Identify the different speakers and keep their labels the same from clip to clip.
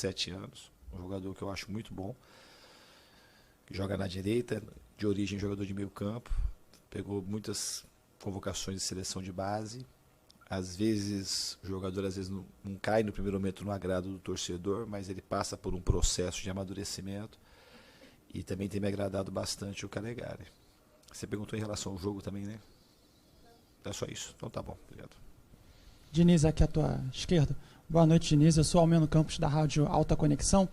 Speaker 1: 17 anos, um jogador que eu acho muito bom, que joga na direita, de origem jogador de meio campo, pegou muitas convocações de seleção de base. Às vezes o jogador não cai no primeiro momento no agrado do torcedor, mas ele passa por um processo de amadurecimento e também tem me agradado bastante o Calegari. Você perguntou em relação ao jogo também, né? É só isso. Então tá bom, obrigado.
Speaker 2: Diniz, aqui à tua esquerda. Boa noite, Diniz. Eu sou Almeno Campos, da Rádio Alta Conexão.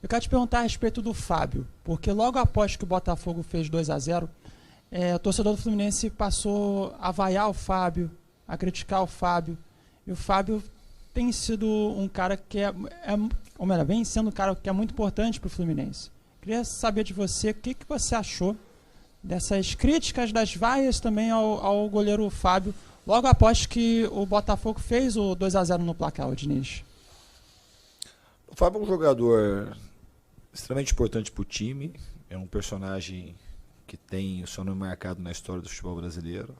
Speaker 2: Eu quero te perguntar a respeito do Fábio, porque logo após que o Botafogo fez 2-0, o torcedor do Fluminense passou a vaiar o Fábio, a criticar o Fábio. E o Fábio tem sido um cara que ou melhor, vem sendo um cara que é muito importante para o Fluminense. Queria saber de você o que você achou dessas críticas, das vaias também ao goleiro Fábio, logo após que o Botafogo fez o 2-0 no placar, o Diniz.
Speaker 1: O Fábio é um jogador extremamente importante para o time, é um personagem que tem o seu nome marcado na história do futebol brasileiro.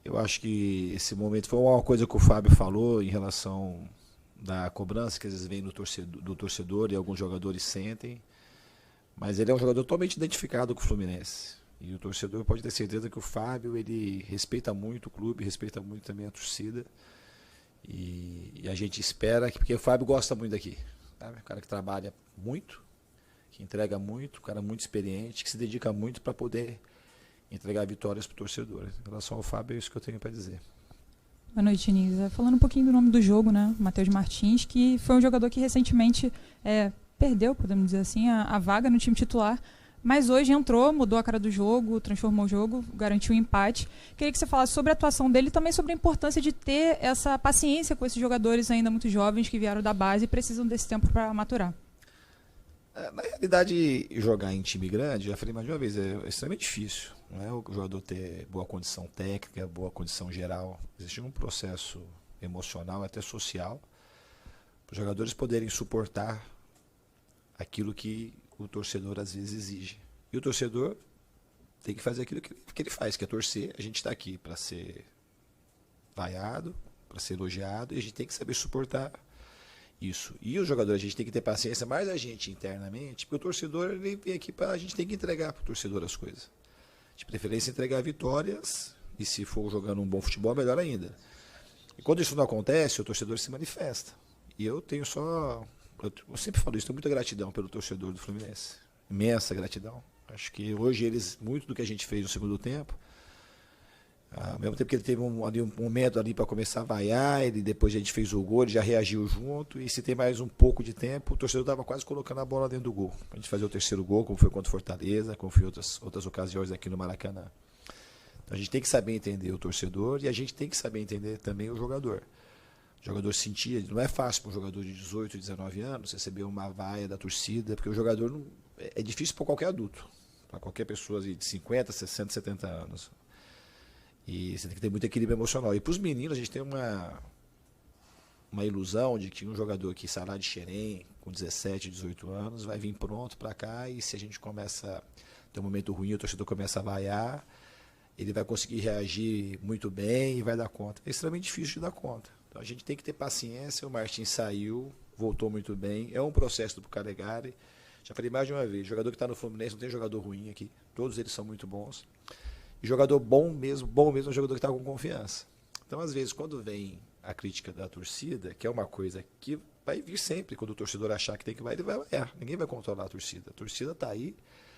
Speaker 1: Eu acho que esse momento foi uma coisa que o Fábio falou em relação da cobrança que às vezes vem do torcedor e alguns jogadores sentem, mas ele é um jogador totalmente identificado com o Fluminense. E o torcedor pode ter certeza que o Fábio, ele respeita muito o clube, respeita muito também a torcida. E a gente espera que, porque o Fábio gosta muito daqui, sabe? Um cara que trabalha muito, que entrega muito, um cara muito experiente, que se dedica muito para poder entregar vitórias para o torcedor. Em relação ao Fábio, é isso que eu tenho para dizer.
Speaker 3: Boa noite, Diniz. Falando um pouquinho do nome do jogo, né? Matheus Martins, que foi um jogador que recentemente perdeu, podemos dizer assim, a vaga no time titular, mas hoje entrou, mudou a cara do jogo, transformou o jogo, garantiu o empate. Queria que você falasse sobre a atuação dele e também sobre a importância de ter essa paciência com esses jogadores ainda muito jovens que vieram da base e precisam desse tempo para maturar.
Speaker 1: Na realidade, jogar em time grande, já falei mais de uma vez, é extremamente difícil. Não é o jogador ter boa condição técnica, boa condição geral. Existe um processo emocional, até social, para os jogadores poderem suportar aquilo que o torcedor às vezes exige. E o torcedor tem que fazer aquilo que ele faz, que é torcer. A gente está aqui para ser vaiado, para ser elogiado, e a gente tem que saber suportar isso. E os jogadores, a gente tem que ter paciência, mais a gente internamente, porque o torcedor, ele vem aqui para a gente tem que entregar para o torcedor as coisas. De preferência, entregar vitórias, e se for jogando um bom futebol, melhor ainda. E quando isso não acontece, o torcedor se manifesta. E eu tenho eu sempre falo isso, tenho muita gratidão pelo torcedor do Fluminense. Imensa gratidão. Acho que hoje muito do que a gente fez no segundo tempo, ao mesmo tempo que ele teve um momento ali para começar a vaiar, depois a gente fez o gol, ele já reagiu junto, e se tem mais um pouco de tempo, o torcedor estava quase colocando a bola dentro do gol. A gente fazer o terceiro gol, como foi contra o Fortaleza, como foi outras ocasiões aqui no Maracanã. Então a gente tem que saber entender o torcedor e a gente tem que saber entender também o jogador. O jogador sentia, não é fácil para um jogador de 18, 19 anos receber uma vaia da torcida, porque o jogador não, é difícil para qualquer adulto, para qualquer pessoa de 50, 60, 70 anos. E você tem que ter muito equilíbrio emocional. E para os meninos, a gente tem uma ilusão de que um jogador que sai lá de Xerém, com 17, 18 anos, vai vir pronto para cá, e se a gente começa a ter um momento ruim, o torcedor começa a vaiar, ele vai conseguir reagir muito bem e vai dar conta. É extremamente difícil de dar conta. Então a gente tem que ter paciência. O Martins saiu, voltou muito bem. É um processo do Calegari. Já falei mais de uma vez, jogador que está no Fluminense, não tem jogador ruim aqui. Todos eles são muito bons. E jogador bom mesmo é um jogador que está com confiança. Então, às vezes, quando vem a crítica da torcida, que é uma coisa que vai vir sempre, quando o torcedor achar que tem que vai, ele vai vaiar. Ninguém vai controlar a torcida. A torcida está aí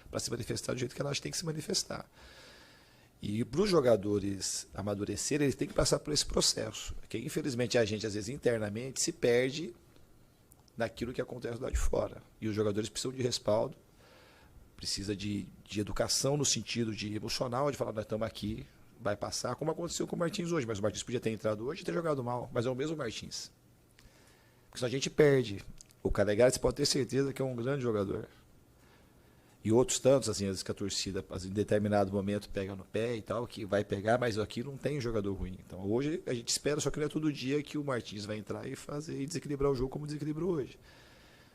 Speaker 1: para se manifestar do jeito que ela tem que se manifestar. E para os jogadores amadurecerem, eles têm que passar por esse processo. Porque, infelizmente, a gente, às vezes, internamente, se perde naquilo que acontece lá de fora. E os jogadores precisam de respaldo, precisa de educação no sentido de emocional, de falar, nós estamos aqui, vai passar, como aconteceu com o Martins hoje. Mas o Martins podia ter entrado hoje e ter jogado mal, mas é o mesmo Martins. Porque senão a gente perde. O Calegari, você pode ter certeza que é um grande jogador. E outros tantos, assim, às vezes que a torcida, em determinado momento, pega no pé e tal, que vai pegar, mas aqui não tem jogador ruim. Então hoje a gente espera, só que não é todo dia que o Martins vai entrar e desequilibrar o jogo como desequilibrou hoje.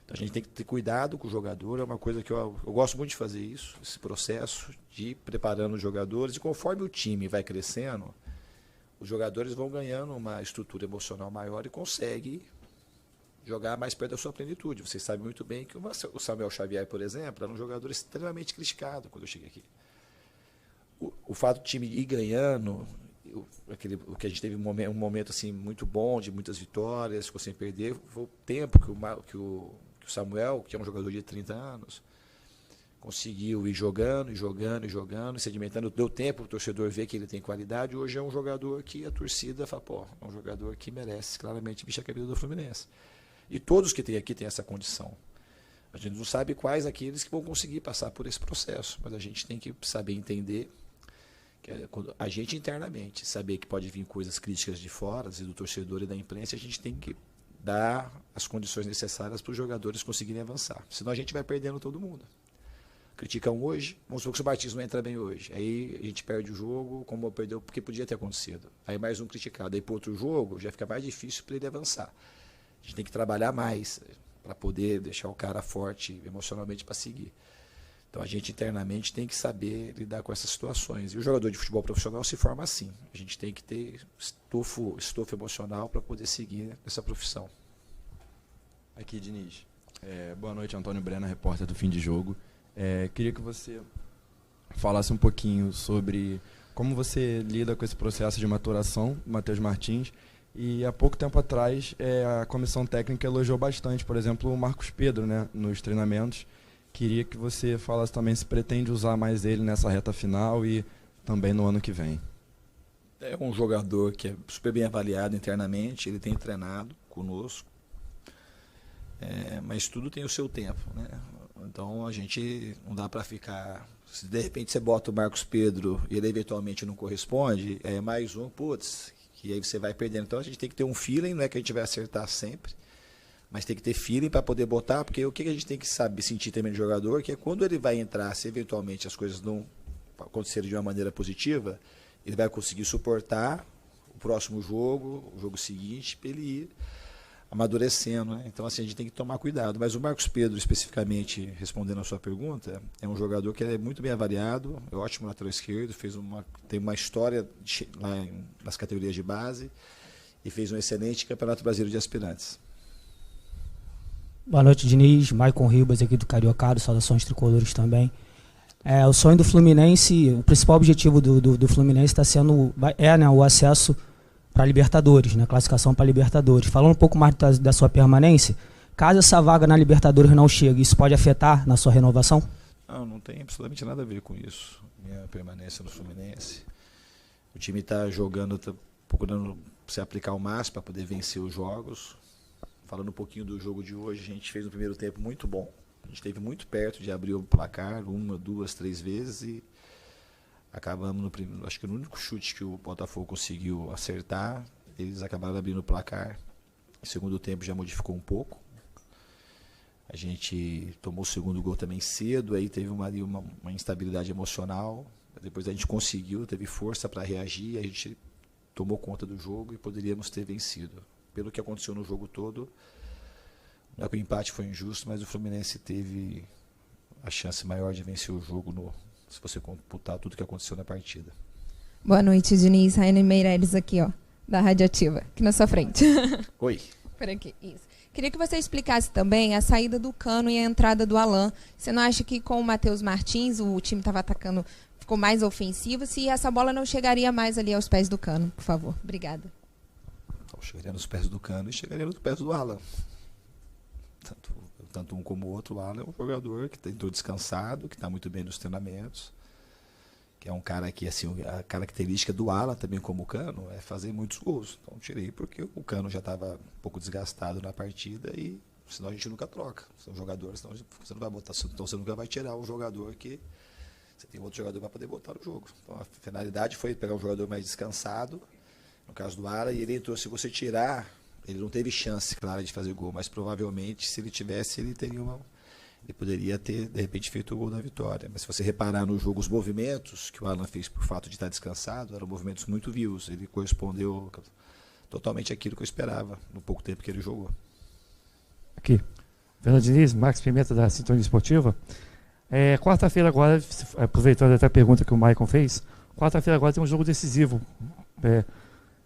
Speaker 1: Então a gente tem que ter cuidado com o jogador, é uma coisa que eu gosto muito de fazer isso, esse processo de ir preparando os jogadores, e conforme o time vai crescendo, os jogadores vão ganhando uma estrutura emocional maior e conseguem jogar mais perto da sua plenitude. Vocês sabem muito bem que o Samuel Xavier, por exemplo, era um jogador extremamente criticado quando eu cheguei aqui. O fato do time ir ganhando, o que a gente teve um momento assim, muito bom, de muitas vitórias, ficou sem perder, foi o tempo que o Samuel, que é um jogador de 30 anos, conseguiu ir jogando, sedimentando, deu tempo para o torcedor ver que ele tem qualidade. Hoje é um jogador que a torcida fala, pô, é um jogador que merece claramente vestir a camisa do Fluminense. E todos que tem aqui têm essa condição. A gente não sabe quais aqueles que vão conseguir passar por esse processo, mas a gente tem que saber entender, que a gente internamente, saber que pode vir coisas críticas de fora, e do torcedor e da imprensa, a gente tem que dar as condições necessárias para os jogadores conseguirem avançar. Senão a gente vai perdendo todo mundo. Criticam hoje, vamos supor que o Martins não entra bem hoje. Aí a gente perde o jogo, como perdeu, porque podia ter acontecido. Aí mais um criticado. Aí para outro jogo, já fica mais difícil para ele avançar. A gente tem que trabalhar mais para poder deixar o cara forte emocionalmente para seguir. Então a gente internamente tem que saber lidar com essas situações. E o jogador de futebol profissional se forma assim. A gente tem que ter estofo emocional para poder seguir essa profissão.
Speaker 4: Aqui, Diniz. Boa noite, Antônio Brena, repórter do Fim de Jogo. Queria que você falasse um pouquinho sobre como você lida com esse processo de maturação do Matheus Martins. E há pouco tempo atrás, a comissão técnica elogiou bastante, por exemplo, o Marcos Pedro, né, nos treinamentos. Queria que você falasse também se pretende usar mais ele nessa reta final e também no ano que vem.
Speaker 1: É um jogador que é super bem avaliado internamente, ele tem treinado conosco, mas tudo tem o seu tempo, né? Então a gente não dá para ficar... Se de repente você bota o Marcos Pedro e ele eventualmente não corresponde, é mais um, que aí você vai perdendo. Então a gente tem que ter um feeling, não é que a gente vai acertar sempre, mas tem que ter feeling para poder botar, porque o que a gente tem que saber sentir também do jogador, que é quando ele vai entrar, se eventualmente as coisas não acontecerem de uma maneira positiva, ele vai conseguir suportar o próximo jogo, o jogo seguinte, para ele ir amadurecendo, né? Então assim, a gente tem que tomar cuidado. Mas o Marcos Pedro, especificamente, respondendo a sua pergunta, é um jogador que é muito bem avaliado, é ótimo lateral esquerdo, tem uma história lá nas categorias de base e fez um excelente Campeonato Brasileiro de Aspirantes.
Speaker 5: Boa noite, Diniz. Maicon Ribas aqui do Cariocado, saudações tricolores também. O sonho do Fluminense, o principal objetivo do Fluminense está sendo né, o acesso para a Libertadores, né, classificação para a Libertadores. Falando um pouco mais da sua permanência, caso essa vaga na Libertadores não chegue, isso pode afetar na sua renovação?
Speaker 1: Não tem absolutamente nada a ver com isso, minha permanência no Fluminense. O time está jogando, está procurando se aplicar ao máximo para poder vencer os jogos. Falando um pouquinho do jogo de hoje, a gente fez um primeiro tempo muito bom. A gente esteve muito perto de abrir o placar, 1, 2, 3 vezes e acabamos acho que no único chute que o Botafogo conseguiu acertar, eles acabaram abrindo o placar. O segundo tempo já modificou um pouco. A gente tomou o segundo gol também cedo, aí teve uma instabilidade emocional. Depois a gente conseguiu, teve força para reagir, a gente tomou conta do jogo e poderíamos ter vencido. Pelo que aconteceu no jogo todo, não é que o empate foi injusto, mas o Fluminense teve a chance maior de vencer o jogo, se você computar tudo que aconteceu na partida.
Speaker 6: Boa noite, Diniz. Raine Meireles aqui, ó, da Radioativa, aqui na sua frente.
Speaker 1: Oi.
Speaker 6: Por aqui, isso. Queria que você explicasse também a saída do Cano e a entrada do Alan. Você não acha que com o Matheus Martins o time estava atacando, ficou mais ofensivo? Se essa bola não chegaria mais ali aos pés do Cano, por favor. Obrigada.
Speaker 1: Chegaria nos pés do Cano e chegaria nos pés do Alan. Tanto um como o outro, o Alan é um jogador que entrou descansado, que está muito bem nos treinamentos, que é um cara que, assim, a característica do Alan também como o Cano é fazer muitos gols. Então tirei porque o Cano já estava um pouco desgastado na partida e senão a gente nunca troca. São jogadores, senão você não vai botar, então você nunca vai tirar um jogador que você tem outro jogador para poder botar no jogo. Então a finalidade foi pegar um jogador mais descansado, no caso do Alan, e ele entrou, se você tirar, ele não teve chance, claro, de fazer gol, mas provavelmente, se ele tivesse, ele poderia ter, de repente, feito o gol da vitória. Mas se você reparar no jogo, os movimentos que o Alan fez por fato de estar descansado, eram movimentos muito vivos, ele correspondeu totalmente àquilo que eu esperava, no pouco tempo que ele jogou.
Speaker 7: Aqui, Fernando Diniz, Max Pimenta da Sintonia Esportiva. Quarta-feira agora, aproveitando até a pergunta que o Maicon fez, quarta-feira agora tem um jogo decisivo,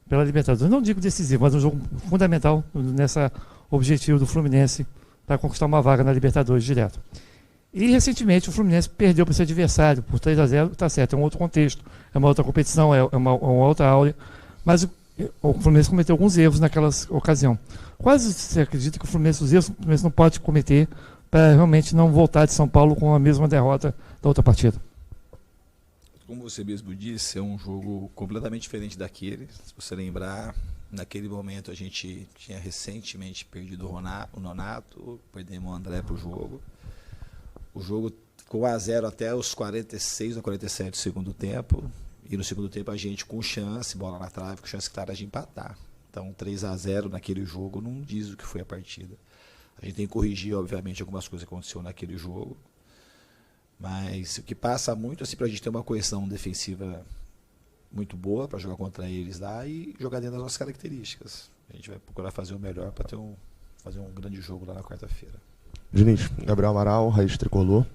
Speaker 7: pela Libertadores. Não digo decisivo, mas um jogo fundamental nessa objetivo do Fluminense para conquistar uma vaga na Libertadores direto. E recentemente o Fluminense perdeu para esse adversário por 3-0, está certo, é um outro contexto, é uma outra competição, é uma outra aula, mas o Fluminense cometeu alguns erros naquela ocasião. Quase você acredita que os erros o Fluminense não pode cometer para realmente não voltar de São Paulo com a mesma derrota da outra partida?
Speaker 1: Como você mesmo disse, é um jogo completamente diferente daquele. Se você lembrar, naquele momento a gente tinha recentemente perdido o Nonato, perdemos o André para o jogo. O jogo ficou 1-0 até os 46 ou 47 do segundo tempo. E no segundo tempo a gente com chance, bola na trave, com chance clara de empatar. Então 3-0 naquele jogo não diz o que foi a partida. A gente tem que corrigir, obviamente, algumas coisas que aconteceram naquele jogo. Mas o que passa muito assim, para a gente ter uma coesão defensiva muito boa para jogar contra eles lá e jogar dentro das nossas características. A gente vai procurar fazer o melhor para fazer um grande jogo lá na quarta-feira.
Speaker 8: Diniz, Gabriel Amaral, Raiz Tricolor.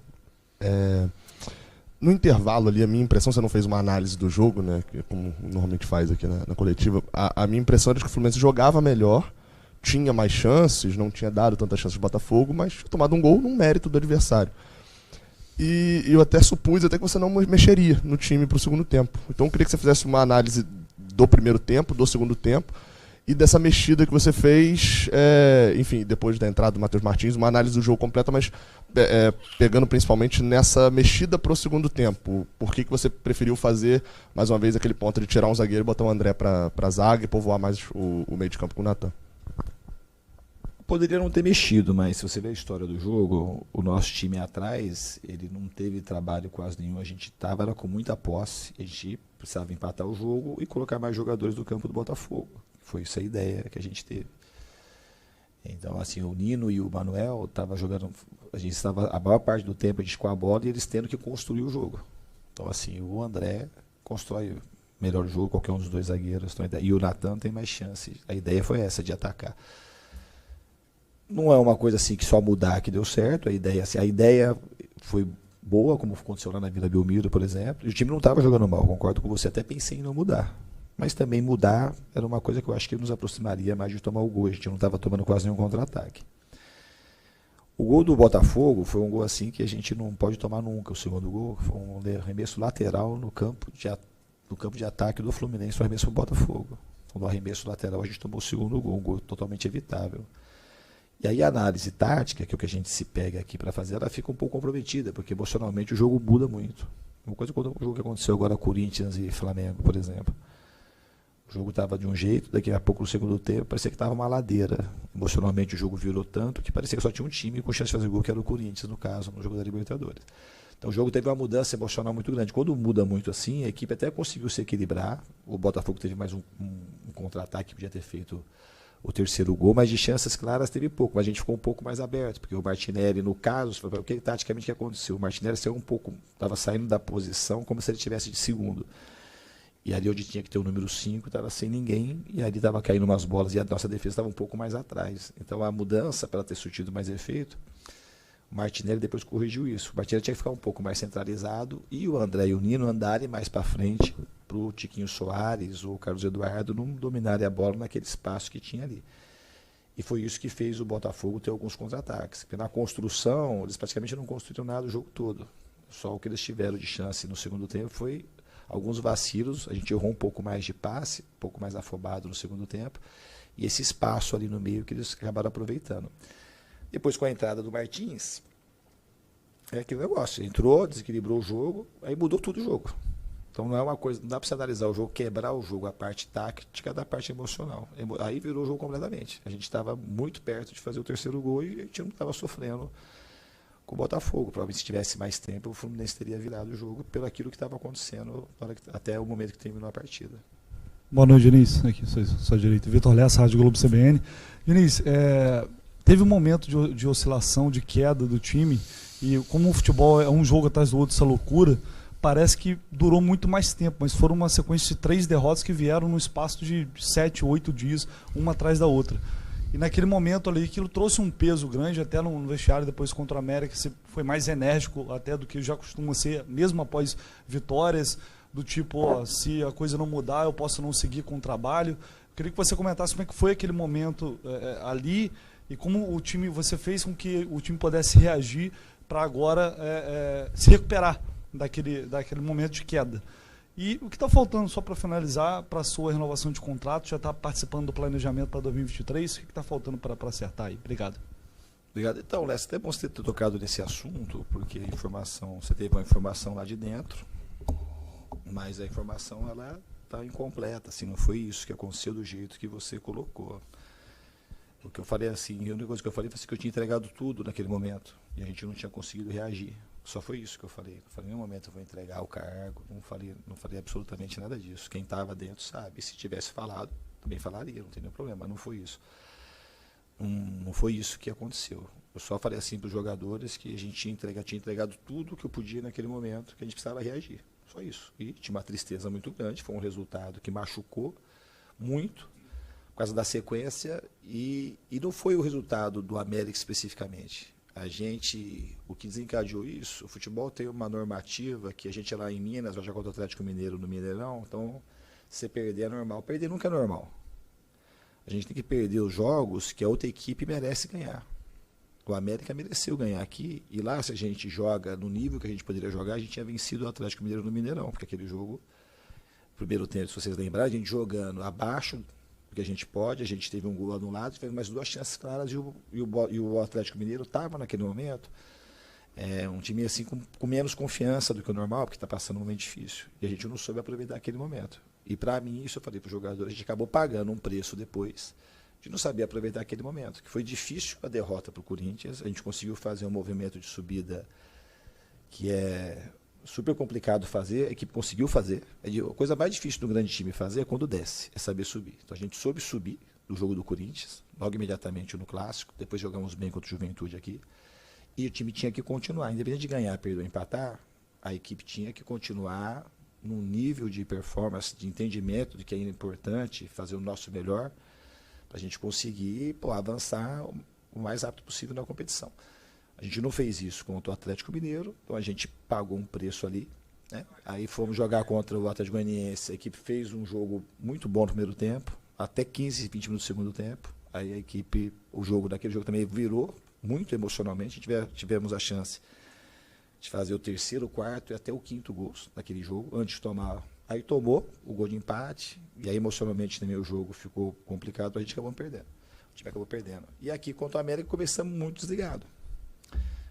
Speaker 8: No intervalo ali, a minha impressão, você não fez uma análise do jogo, né, como normalmente faz aqui na coletiva, a minha impressão era que o Fluminense jogava melhor, tinha mais chances, não tinha dado tantas chances de Botafogo, mas tinha tomado um gol num mérito do adversário. E eu até supus até que você não mexeria no time para o segundo tempo. Então eu queria que você fizesse uma análise do primeiro tempo, do segundo tempo, e dessa mexida que você fez, enfim, depois da entrada do Matheus Martins, uma análise do jogo completa, mas pegando principalmente nessa mexida para o segundo tempo. Por que você preferiu fazer, mais uma vez, aquele ponto de tirar um zagueiro e botar o André para a zaga e povoar mais o meio de campo com o Natan?
Speaker 1: Poderia não ter mexido, mas se você ver a história do jogo, o nosso time atrás, ele não teve trabalho quase nenhum. A gente estava com muita posse, a gente precisava empatar o jogo e colocar mais jogadores do campo do Botafogo. Foi essa a ideia que a gente teve. Então, assim, o Nino e o Manuel estavam jogando, a gente estava a maior parte do tempo a gente com a bola e eles tendo que construir o jogo. Então, assim, o André constrói melhor o jogo, qualquer um dos dois zagueiros, e o Natan tem mais chance. A ideia foi essa, de atacar. Não é uma coisa assim que só mudar que deu certo. A ideia foi boa, como aconteceu lá na Vila Belmiro, por exemplo. E o time não estava jogando mal, concordo com você. Até pensei em não mudar. Mas também mudar era uma coisa que eu acho que nos aproximaria mais de tomar o gol. A gente não estava tomando quase nenhum contra-ataque. O gol do Botafogo foi um gol assim que a gente não pode tomar nunca. O segundo gol foi um arremesso lateral no campo de ataque do Fluminense, o arremesso do Botafogo. Então, no arremesso lateral a gente tomou o segundo gol, um gol totalmente evitável. E aí a análise tática, que é o que a gente se pega aqui para fazer, ela fica um pouco comprometida, porque emocionalmente o jogo muda muito. Uma coisa quando o jogo que aconteceu agora, Corinthians e Flamengo, por exemplo. O jogo estava de um jeito, daqui a pouco no segundo tempo parecia que estava uma ladeira. Emocionalmente o jogo virou tanto que parecia que só tinha um time com chance de fazer gol, que era o Corinthians, no caso, no jogo da Libertadores. Então o jogo teve uma mudança emocional muito grande. Quando muda muito assim, a equipe até conseguiu se equilibrar. O Botafogo teve mais um contra-ataque que podia ter feito o terceiro gol, mas de chances claras teve pouco. Mas a gente ficou um pouco mais aberto, porque o Martinelli, no caso, taticamente o que aconteceu? O Martinelli saiu um pouco, estava saindo da posição como se ele estivesse de segundo. E ali onde tinha que ter o número 5, estava sem ninguém, e ali estava caindo umas bolas, e a nossa defesa estava um pouco mais atrás. Então a mudança, para ter surtido mais efeito, o Martinelli depois corrigiu isso. O Martinelli tinha que ficar um pouco mais centralizado, e o André e o Nino andarem mais para frente, para o Tiquinho Soares ou o Carlos Eduardo não dominarem a bola naquele espaço que tinha ali. E foi isso que fez o Botafogo ter alguns contra-ataques. Porque na construção, eles praticamente não construíram nada o jogo todo. Só o que eles tiveram de chance no segundo tempo foi alguns vacilos. A gente errou um pouco mais de passe, um pouco mais afobado no segundo tempo. E esse espaço ali no meio que eles acabaram aproveitando. Depois, com a entrada do Martins, é aquele negócio. Entrou, desequilibrou o jogo, aí mudou tudo o jogo. Então não é uma coisa, não dá para você analisar o jogo, quebrar o jogo, a parte tática da parte emocional. Aí virou o jogo completamente. A gente estava muito perto de fazer o terceiro gol e a gente não estava sofrendo com o Botafogo. Provavelmente se tivesse mais tempo, o Fluminense teria virado o jogo pelo aquilo que estava acontecendo até o momento que terminou a partida.
Speaker 9: Boa noite, Diniz. Aqui, sou direito. Vitor Lessa, Rádio Globo CBN. Diniz, teve um momento de oscilação, de queda do time, e como o futebol é um jogo atrás do outro, essa loucura, parece que durou muito mais tempo, mas foram uma sequência de 3 derrotas que vieram no espaço de 7, 8 dias, uma atrás da outra. E naquele momento ali, aquilo trouxe um peso grande, até no vestiário depois contra o América, você foi mais enérgico até do que já costuma ser, mesmo após vitórias, do tipo, se a coisa não mudar, eu posso não seguir com o trabalho. Eu queria que você comentasse como é que foi aquele momento ali, E como você fez com que o time pudesse reagir para agora se recuperar daquele momento de queda. E o que está faltando, só para finalizar, para a sua renovação de contrato, já está participando do planejamento para 2023, o que está faltando para acertar aí? Obrigado.
Speaker 1: Obrigado. Então, Lécio, até bom você ter tocado nesse assunto, porque você teve uma informação lá de dentro, mas a informação ela está incompleta, assim, não foi isso que aconteceu do jeito que você colocou. O que eu falei assim, a única coisa que eu falei foi assim, que eu tinha entregado tudo naquele momento e a gente não tinha conseguido reagir. Só foi isso que eu falei. Não falei em nenhum momento eu vou entregar o cargo, não falei absolutamente nada disso. Quem estava dentro sabe. Se tivesse falado, também falaria, não tem nenhum problema, mas não foi isso. Não foi isso que aconteceu. Eu só falei assim para os jogadores que a gente tinha entregado tudo que eu podia naquele momento, que a gente precisava reagir. Só isso. E tinha uma tristeza muito grande, foi um resultado que machucou muito, por causa da sequência, e não foi o resultado do América especificamente. O que desencadeou isso, o futebol tem uma normativa que a gente é lá em Minas, vai jogar contra o Atlético Mineiro no Mineirão, então se perder é normal. Perder nunca é normal. A gente tem que perder os jogos que a outra equipe merece ganhar. O América mereceu ganhar aqui, e lá se a gente joga no nível que a gente poderia jogar, a gente tinha vencido o Atlético Mineiro no Mineirão, porque aquele jogo, primeiro tempo, se vocês lembrarem, a gente jogando abaixo, porque a gente pode, a gente teve um gol anulado, fez mais 2 chances claras e o Atlético Mineiro estava naquele momento um time assim com menos confiança do que o normal, porque está passando um momento difícil. E a gente não soube aproveitar aquele momento. E para mim, isso eu falei para os jogadores, a gente acabou pagando um preço depois de não saber aproveitar aquele momento, que foi difícil a derrota para o Corinthians, a gente conseguiu fazer um movimento de subida que é super complicado fazer, a equipe conseguiu fazer. A coisa mais difícil do grande time fazer é quando desce, é saber subir. Então a gente soube subir do jogo do Corinthians, logo imediatamente no Clássico, depois jogamos bem contra o Juventude aqui, e o time tinha que continuar, independente de ganhar, perder ou empatar, a equipe tinha que continuar num nível de performance, de entendimento de que é importante fazer o nosso melhor, para a gente conseguir avançar o mais rápido possível na competição. A gente não fez isso contra o Atlético Mineiro, então a gente pagou um preço ali, né? Aí fomos jogar contra o Atlético Goianiense, a equipe fez um jogo muito bom no primeiro tempo, até 15, 20 minutos do segundo tempo. Aí a equipe, daquele jogo também virou muito emocionalmente, tivemos a chance de fazer o terceiro, o quarto e até o quinto gols naquele jogo, antes de tomar. Aí tomou o gol de empate, e aí emocionalmente também o jogo ficou complicado, a gente acabou perdendo. O time acabou perdendo. E aqui contra o América começamos muito desligado.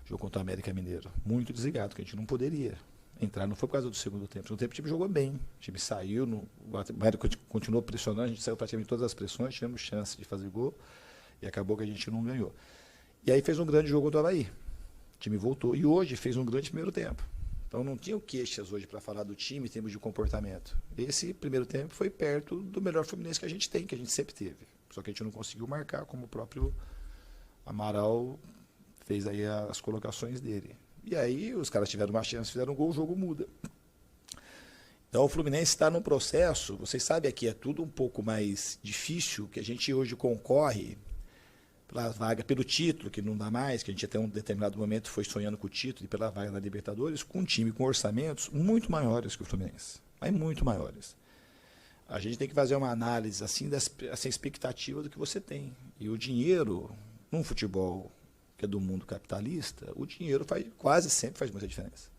Speaker 1: Jogo contra o América Mineiro, muito desligado, que a gente não poderia entrar, não foi por causa do segundo tempo. No segundo tempo o time jogou bem, o time saiu, o América continuou pressionando, a gente saiu praticamente todas as pressões, tivemos chance de fazer gol, e acabou que a gente não ganhou. E aí fez um grande jogo do Avaí, o time voltou, e hoje fez um grande primeiro tempo. Então não tinham queixas hoje para falar do time em termos de comportamento. Esse primeiro tempo foi perto do melhor Fluminense que a gente tem, que a gente sempre teve. Só que a gente não conseguiu marcar, como o próprio Amaral fez aí as colocações dele. E aí os caras tiveram uma chance, fizeram um gol, o jogo muda. Então o Fluminense está num processo, vocês sabem aqui, é tudo um pouco mais difícil, que a gente hoje concorre pela vaga, pelo título, que não dá mais, que a gente até um determinado momento foi sonhando com o título e pela vaga da Libertadores, com um time com orçamentos muito maiores que o Fluminense, mas muito maiores. A gente tem que fazer uma análise assim dessa expectativa do que você tem. E o dinheiro, num futebol que é do mundo capitalista, o dinheiro quase sempre faz muita diferença.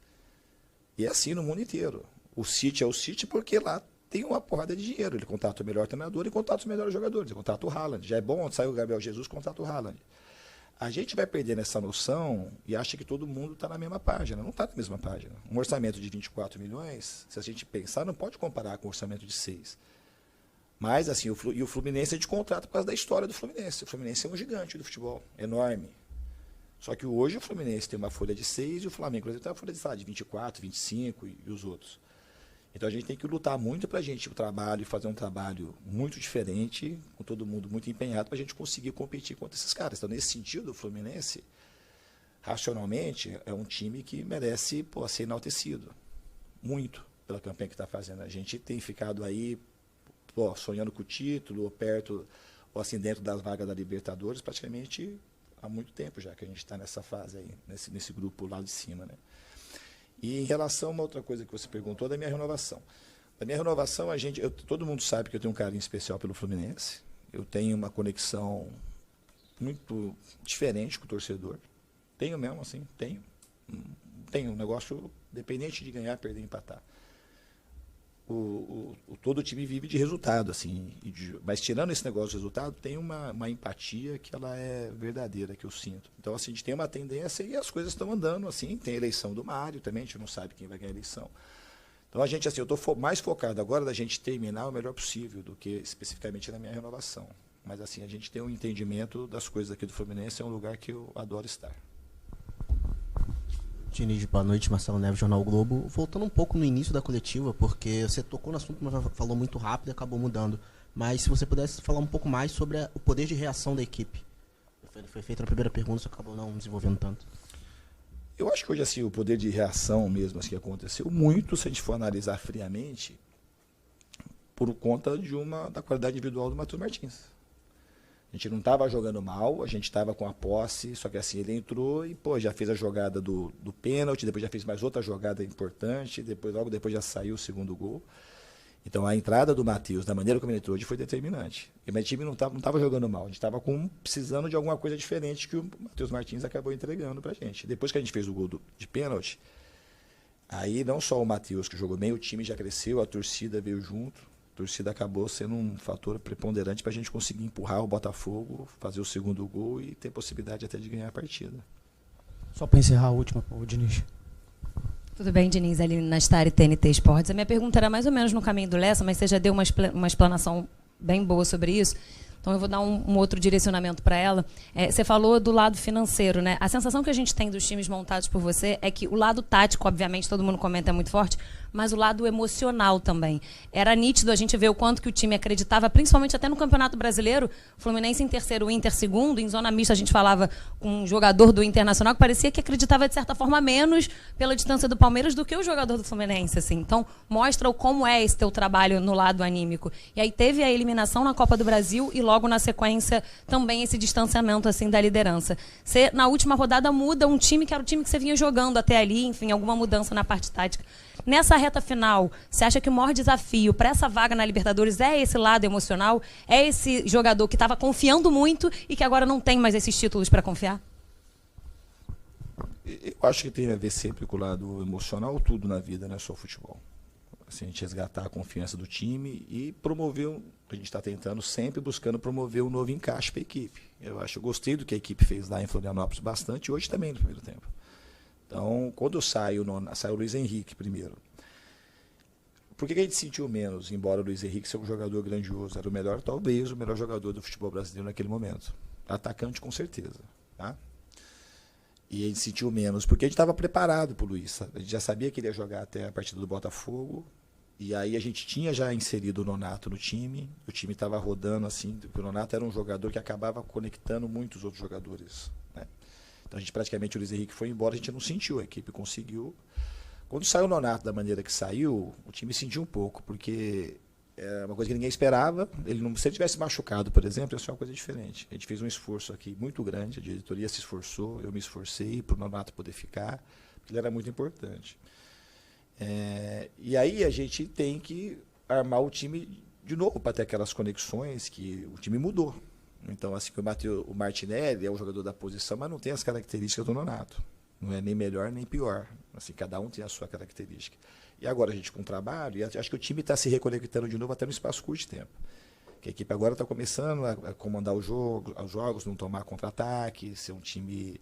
Speaker 1: E é assim no mundo inteiro. O City é o City porque lá tem uma porrada de dinheiro. Ele contrata o melhor treinador e contrata os melhores jogadores. Ele contrata o Haaland. Já é bom, saiu o Gabriel Jesus, contrata o Haaland. A gente vai perdendo essa noção e acha que todo mundo está na mesma página. Não está na mesma página. Um orçamento de 24 milhões, se a gente pensar, não pode comparar com um orçamento de 6. Mas, assim, o Fluminense a gente contrata por causa da história do Fluminense. O Fluminense é um gigante do futebol, enorme. Só que hoje o Fluminense tem uma folha de 6 e o Flamengo tem uma folha de 24, 25 e os outros. Então a gente tem que lutar muito para a gente o trabalho e fazer um trabalho muito diferente, com todo mundo muito empenhado, para a gente conseguir competir contra esses caras. Então, nesse sentido, o Fluminense, racionalmente, é um time que merece ser enaltecido. Muito pela campanha que está fazendo. A gente tem ficado aí sonhando com o título, ou perto, ou assim, dentro das vagas da Libertadores, praticamente há muito tempo já que a gente está nessa fase aí, nesse grupo lá de cima, né? E em relação a uma outra coisa que você perguntou, da minha renovação. Da minha renovação, todo mundo sabe que eu tenho um carinho especial pelo Fluminense. Eu tenho uma conexão muito diferente com o torcedor. Tenho mesmo, assim, tenho. Tenho um negócio dependente de ganhar, perder, empatar. Todo o time vive de resultado, assim, mas tirando esse negócio de resultado, tem uma empatia que ela é verdadeira, que eu sinto. Então, assim, a gente tem uma tendência e as coisas estão andando, assim, tem a eleição do Mário também, a gente não sabe quem vai ganhar a eleição. Então, a gente, assim, eu estou mais focado agora da gente terminar o melhor possível do que especificamente na minha renovação. Mas, assim, a gente tem um entendimento das coisas aqui do Fluminense, é um lugar que eu adoro estar.
Speaker 10: Diniz, boa noite, Marcelo Neves, Jornal o Globo. Voltando um pouco no início da coletiva, porque você tocou no assunto, mas falou muito rápido e acabou mudando. Mas se você pudesse falar um pouco mais sobre o poder de reação da equipe. Foi feita a primeira pergunta, você acabou não desenvolvendo tanto.
Speaker 1: Eu acho que hoje, assim, o poder de reação mesmo, assim, aconteceu muito, se a gente for analisar friamente, por conta da qualidade individual do Matheus Martins. A gente não estava jogando mal, a gente estava com a posse, só que assim, ele entrou e já fez a jogada do pênalti, depois já fez mais outra jogada importante, logo depois já saiu o segundo gol. Então a entrada do Matheus, da maneira como ele entrou hoje, foi determinante. E o meu time não estava jogando mal, a gente estava precisando de alguma coisa diferente que o Matheus Martins acabou entregando pra gente. Depois que a gente fez o gol de pênalti, aí não só o Matheus que jogou bem, o time já cresceu, a torcida veio junto. A torcida acabou sendo um fator preponderante para a gente conseguir empurrar o Botafogo, fazer o segundo gol e ter possibilidade até de ganhar a partida.
Speaker 5: Só para encerrar a última, o Diniz.
Speaker 11: Tudo bem, Diniz, ali na Star e TNT Esportes. A minha pergunta era mais ou menos no caminho do Lessa, mas você já deu uma explanação bem boa sobre isso. Então, eu vou dar um outro direcionamento para ela. Você falou do lado financeiro, né? A sensação que a gente tem dos times montados por você é que o lado tático, obviamente, todo mundo comenta, é muito forte, mas o lado emocional também. Era nítido a gente ver o quanto que o time acreditava, principalmente até no Campeonato Brasileiro, Fluminense em terceiro, o Inter segundo, em zona mista a gente falava com um jogador do Internacional que parecia que acreditava, de certa forma, menos pela distância do Palmeiras do que o jogador do Fluminense, assim. Então, mostra como é esse teu trabalho no lado anímico. E aí teve a eliminação na Copa do Brasil e logo na sequência também esse distanciamento assim da liderança. Você, na última rodada, muda um time que era o time que você vinha jogando até ali, enfim, alguma mudança na parte tática. Nessa reta final, você acha que o maior desafio para essa vaga na Libertadores é esse lado emocional? É esse jogador que estava confiando muito e que agora não tem mais esses títulos para confiar?
Speaker 1: Eu acho que tem a ver sempre com o lado emocional, tudo na vida, não é só futebol. Assim, a gente resgatar a confiança do time e promover, a gente está tentando sempre buscando promover um novo encaixe para a equipe. Eu gostei do que a equipe fez lá em Florianópolis bastante, hoje também no primeiro tempo. Então, quando saiu o Luiz Henrique primeiro. Por que a gente sentiu menos, embora o Luiz Henrique seja um jogador grandioso? Era o melhor, talvez, o melhor jogador do futebol brasileiro naquele momento. Atacante, com certeza. Tá? E a gente sentiu menos, porque a gente estava preparado para o Luiz. A gente já sabia que ele ia jogar até a partida do Botafogo. E aí a gente tinha já inserido o Nonato no time. O time estava rodando assim. O Nonato era um jogador que acabava conectando muitos outros jogadores, né? Então, praticamente o Luiz Henrique foi embora, a gente não sentiu, a equipe conseguiu. Quando saiu o Nonato da maneira que saiu, o time sentiu um pouco, porque é uma coisa que ninguém esperava. Se ele tivesse machucado, por exemplo, ia ser uma coisa diferente. A gente fez um esforço aqui muito grande, a diretoria se esforçou, eu me esforcei para o Nonato poder ficar, porque ele era muito importante. E aí a gente tem que armar o time de novo para ter aquelas conexões que o time mudou. Então, assim, o Martinelli é o jogador da posição, mas não tem as características do Nonato. Não é nem melhor nem pior. Assim, cada um tem a sua característica. E agora a gente com o trabalho, e acho que o time está se reconectando de novo até no espaço curto de tempo. Que a equipe agora está começando a comandar os jogos, não tomar contra-ataque, ser um time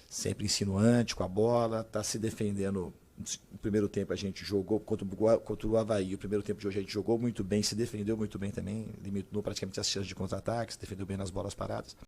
Speaker 1: sempre insinuante com a bola, está se defendendo. No primeiro tempo a gente jogou contra o Avaí, o primeiro tempo de hoje a gente jogou muito bem, se defendeu muito bem também, limitou praticamente as chances de contra-ataque, se defendeu bem nas bolas paradas.